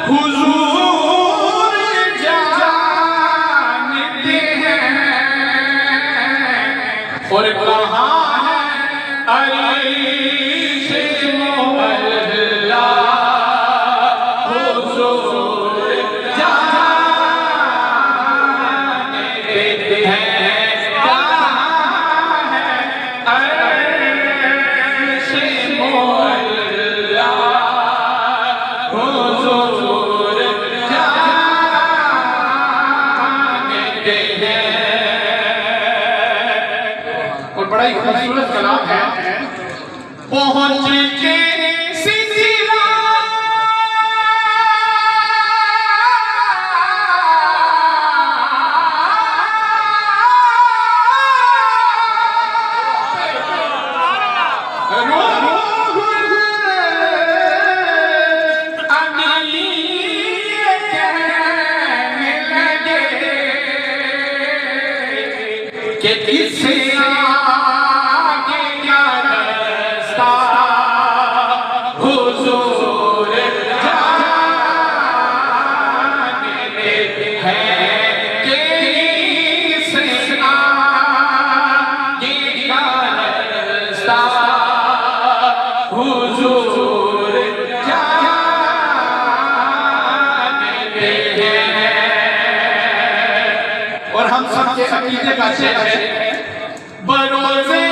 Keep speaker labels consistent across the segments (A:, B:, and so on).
A: हुजूर जानते हैं और कहाँ है अर्श मुअल्ला हुजूर जानते हैं कहाँ है अर्श मुअल्ला हुजूर जानते हैं। और बड़ा ही खूबसूरत कलाम है। पहुंच के सिलसिला कि किसे आगे क्या रास्ता हुजूर जानते हैं कि किसे आगे क्या रास्ता हुजूर जानते हैं। और हम सबके अकीदे का शेर है बरोज़े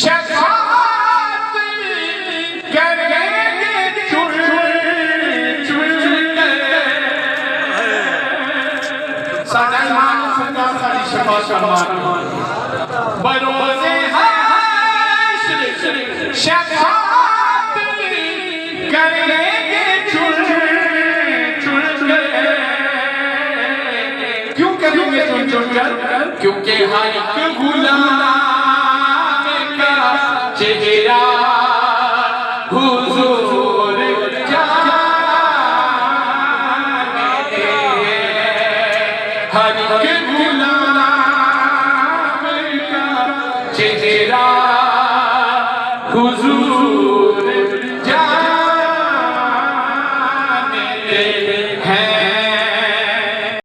A: शफ़ाअत करेंगे चुन चुन सादा इमाम सरकार साडी शफ़ाअत फरमान बरोज़े शफ़ाअत करेंगे चुन चुन कर। क्यों करेंगे चुन चुन कर? क्योंकि हर एक गुलाम का चेहरा